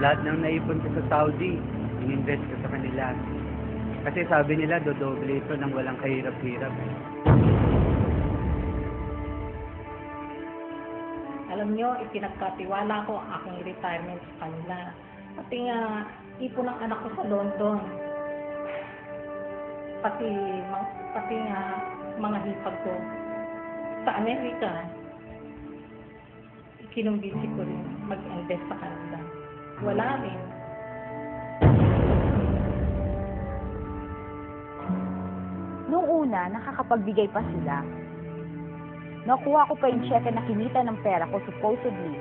Lahat ng naipon ko sa Saudi, ininvest ko sa kanila. Kasi sabi nila, dodoble ito ng walang kahirap-hirap. Alam nyo, ipinagkatiwala ko ang aking retirement sa kanila. Pati nga, ipon ng anak ko sa London. Pati nga, mga hipag ko sa Amerika. Kinumbisi ko rin mag-invest sa kanila. Wala rin. Noong una, nakakapagbigay pa sila. Nakuha ko pa yung cheque na kinita ng pera ko supposedly.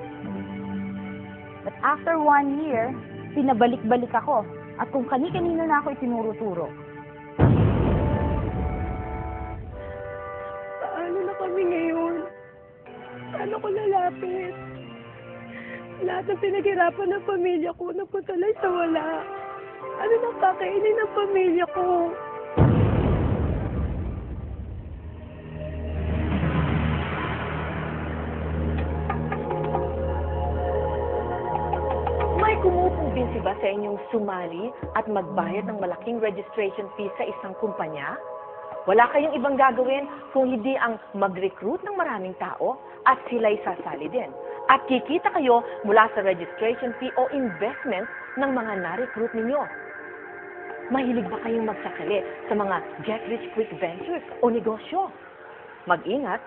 But after 1 year, pinabalik-balik ako. At kung kani-kanino na ako itinuro-turo. Paano na kami ngayon? Paano ko lalapit? Lahat ng pinaghirapan ng pamilya ko napunta lang sa wala. Ano nang kakainin ng pamilya ko? May kumukumbinsi ba sa inyong sumali at magbayad ng malaking registration fee sa isang kumpanya? Wala kayong ibang gagawin kung hindi ang mag-recruit ng maraming tao at sila'y sasali din. At kikita kayo mula sa registration fee o investment ng mga na-recruit ninyo. Mahilig ba kayong magsakali sa mga get-rich-quick ventures o negosyo? Mag-ingat,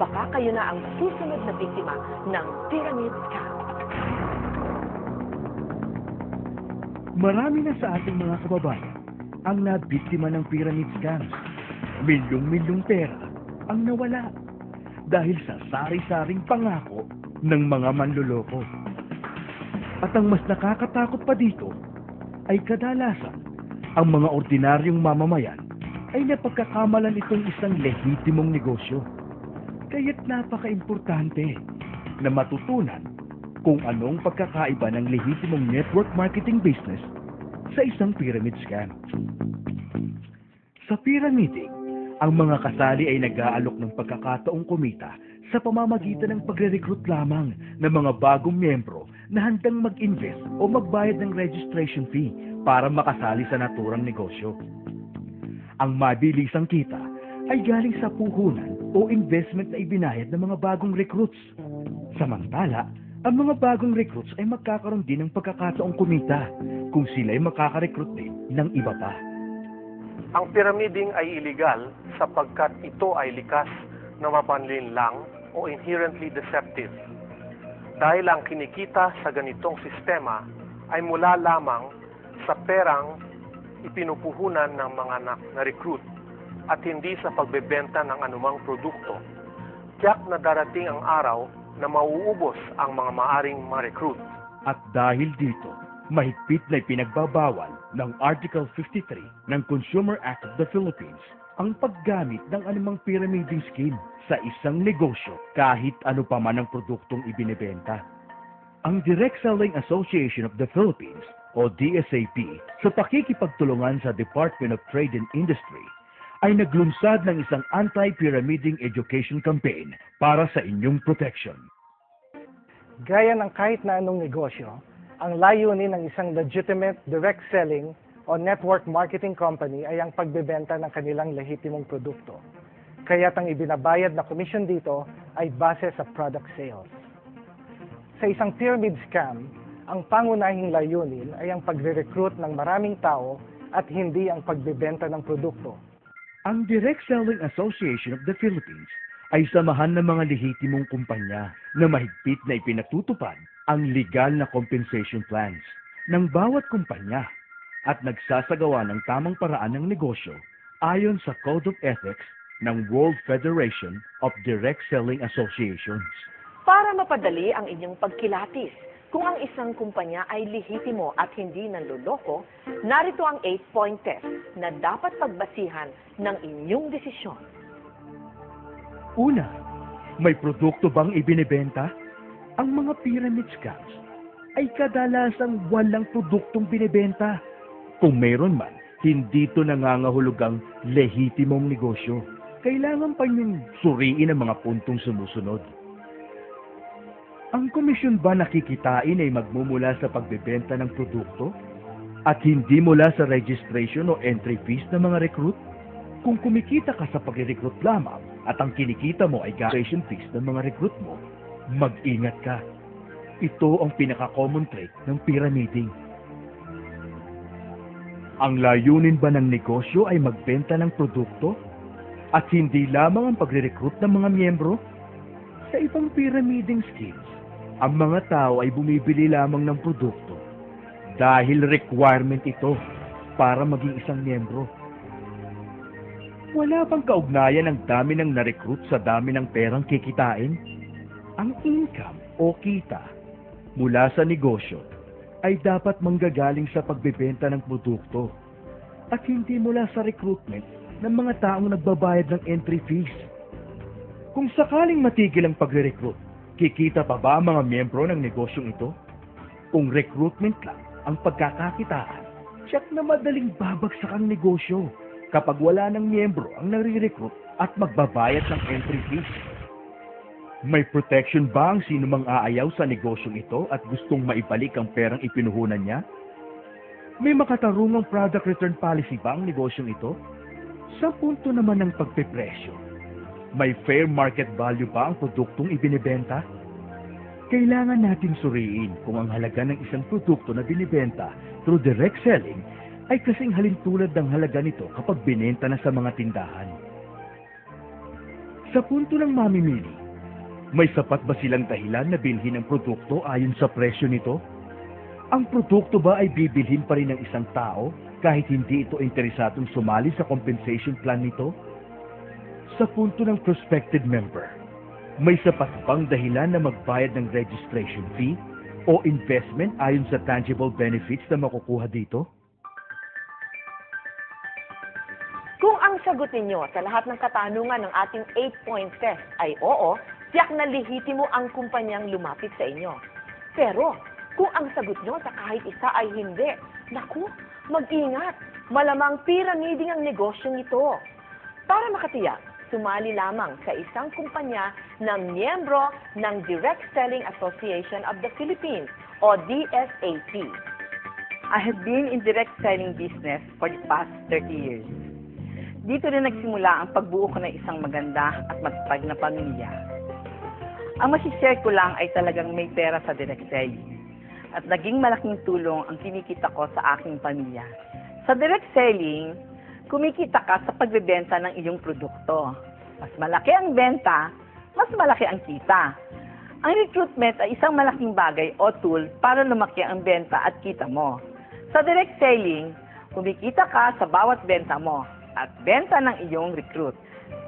baka kayo na ang susunod na biktima ng pyramid scam. Marami na sa ating mga kababayan ang nabiktima ng pyramid scams. Milyong-milyong pera ang nawala dahil sa sari-saring pangako ng mga manloloko. At ang mas nakakatakot pa dito ay kadalasan ang mga ordinaryong mamamayan ay napagkakamalan itong isang lehitimong negosyo. Kaya't napaka-importante na matutunan kung anong pagkakaiba ng lehitimong network marketing business sa isang pyramid scam. Sa pyramiding, ang mga kasali ay nag-aalok ng pagkakataong kumita sa pamamagitan ng pagre-recruit lamang ng mga bagong miyembro na handang mag-invest o magbayad ng registration fee para makasali sa naturang negosyo. Ang mabilisang kita ay galing sa puhunan o investment na ibinayad ng mga bagong recruits. Samantala, ang mga bagong recruits ay magkakaroon din ng pagkakataong kumita kung sila ay makaka-recruit din ng iba pa. Ang pyramiding ay illegal sapagkat ito ay likas na mapanlinlang o inherently deceptive. Dahil ang kinikita sa ganitong sistema ay mula lamang sa perang ipinupuhunan ng mga na-recruit at hindi sa pagbebenta ng anumang produkto. Tiyak na darating ang araw na mauubos ang mga maaring ma-recruit. At dahil dito, mahigpit na ipinagbabawal ng Article 53 ng Consumer Act of the Philippines ang paggamit ng anumang pyramiding scheme sa isang negosyo kahit ano pa man ang produktong ibinebenta. Ang Direct Selling Association of the Philippines o DSAP sa pakikipagtulungan sa Department of Trade and Industry ay naglunsad ng isang anti-pyramiding education campaign para sa inyong protection. Gaya ng kahit na anong negosyo, ang layunin ng isang legitimate direct selling o network marketing company ay ang pagbebenta ng kanilang lehitimong produkto. Kaya't ang ibinabayad na commission dito ay base sa product sales. Sa isang pyramid scam, ang pangunahing layunin ay ang pagre-recruit ng maraming tao at hindi ang pagbebenta ng produkto. Ang Direct Selling Association of the Philippines ay samahan ng mga lehitimong kumpanya na mahigpit na ipinatutupad ang legal na compensation plans ng bawat kumpanya at nagsasagawa ng tamang paraan ng negosyo ayon sa Code of Ethics ng World Federation of Direct Selling Associations. Para mapadali ang inyong pagkilatis, kung ang isang kumpanya ay lehitimo at hindi nanloloko, narito ang 8-point test na dapat pagbasihan ng inyong desisyon. Una, may produkto bang ibinebenta? Ang mga pyramid scams ay kadalasang walang produktong binebenta. Kung mayroon man, hindi ito nangangahulugang lehitimong negosyo. Kailangan pa niyong suriin ang mga puntong sumusunod. Ang komisyon ba nakikitain ay magmumula sa pagbebenta ng produkto at hindi mula sa registration o entry fees ng mga recruit? Kung kumikita ka sa pag-recruit lamang at ang kinikita mo ay registration fees ng mga recruit mo, mag-ingat ka. Ito ang pinaka-common trait ng pyramiding. Ang layunin ba ng negosyo ay magbenta ng produkto at hindi lamang ang pagre-recruit ng mga miyembro? Sa ibang pyramiding schemes, ang mga tao ay bumibili lamang ng produkto dahil requirement ito para maging isang miyembro. Wala bang kaugnayan ang dami ng na-recruit sa dami ng perang kikitain? Ang income o kita mula sa negosyo ay dapat manggagaling sa pagbebenta ng produkto at hindi mula sa recruitment ng mga taong nagbabayad ng entry fees. Kung sakaling matigil ang pagre-recruit, kikita pa ba ang mga miyembro ng negosyong ito? Kung recruitment lang ang pagkakakitaan, tiyak na madaling babagsak ang negosyo kapag wala ng miyembro ang nare-recruit at magbabayad ng entry fees. May protection ba ang sino mang aayaw sa negosyong ito at gustong maibalik ang perang ipinuhunan niya? May makatarungang product return policy ba ang negosyong ito? Sa punto naman ng pagpepresyo, may fair market value ba ang produktong ibinibenta? Kailangan natin suriin kung ang halaga ng isang produkto na binibenta through direct selling ay kasing halintulad ng halaga nito kapag binenta na sa mga tindahan. Sa punto ng mamimili, may sapat ba silang dahilan na bilhin ang produkto ayon sa presyo nito? Ang produkto ba ay bibilhin pa rin ng isang tao kahit hindi ito interesadong sumali sa compensation plan nito? Sa punto ng prospective member, may sapat bang dahilan na magbayad ng registration fee o investment ayon sa tangible benefits na makukuha dito? Kung ang sagot ninyo sa lahat ng katanungan ng ating 8-point test ay oo, tiyak na lehitimo ang kumpanyang lumapit sa inyo. Pero, kung ang sagot nyo sa kahit isa ay hindi, naku, mag-ingat. Malamang pyramiding ang negosyong ito. Para makatiyak, sumali lamang sa isang kumpanya ng miyembro ng Direct Selling Association of the Philippines o DSAP. I have been in direct selling business for the past 30 years. Dito rin nagsimula ang pagbuo ko ng isang maganda at matatag na pamilya. Ang masishare ko lang ay talagang may pera sa direct selling. At naging malaking tulong ang kinikita ko sa aking pamilya. Sa direct selling, kumikita ka sa pagbebenta ng iyong produkto. Mas malaki ang benta, mas malaki ang kita. Ang recruitment ay isang malaking bagay o tool para lumaki ang benta at kita mo. Sa direct selling, kumikita ka sa bawat benta mo at benta ng iyong recruit.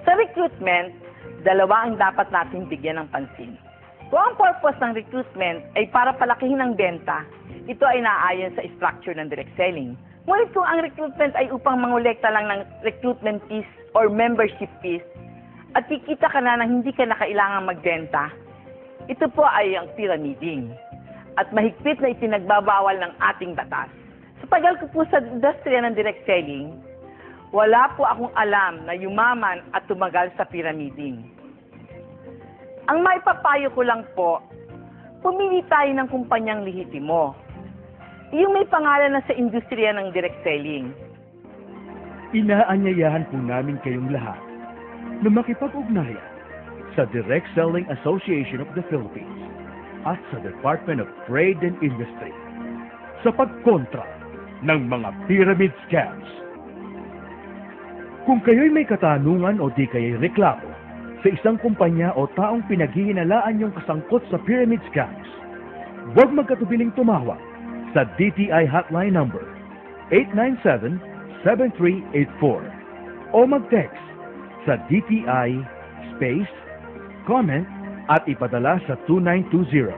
Sa recruitment, dalawa ang dapat nating bigyan ng pansin. Kung ang purpose ng recruitment ay para palakihin ang benta, ito ay naayon sa structure ng direct selling. Ngunit kung ang recruitment ay upang mangolekta lang ng recruitment fees or membership fees, at kikita ka na hindi ka na kailangang magbenta, ito po ay ang pyramiding. At mahigpit na ipinagbabawal ng ating batas. Sa tagal ko po sa industriya ng direct selling, wala po akong alam na yumaman at tumagal sa pyramiding. Ang maipapayo ko lang po, pumili tayo ng kumpanyang lehitimo. Yung may pangalan na sa industriya ng direct selling. Inaanyayahan po namin kayong lahat na makipag-ugnayan sa Direct Selling Association of the Philippines at sa Department of Trade and Industry sa pagkontra ng mga pyramid scams. Kung kayo'y may katanungan o di kayo'y reklamo sa isang kumpanya o taong pinaghihinalaan yung kasangkot sa pyramid scams, huwag magkatubiling tumawag sa DTI hotline number 897-7384 o mag-text sa DTI space comment at ipadala sa 2920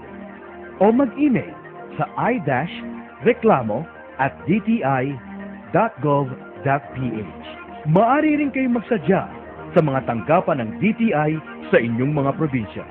o mag-email sa i-reklamo@dti.gov.ph. Maaari rin kayong magsadya sa mga tanggapan ng DTI sa inyong mga probinsya.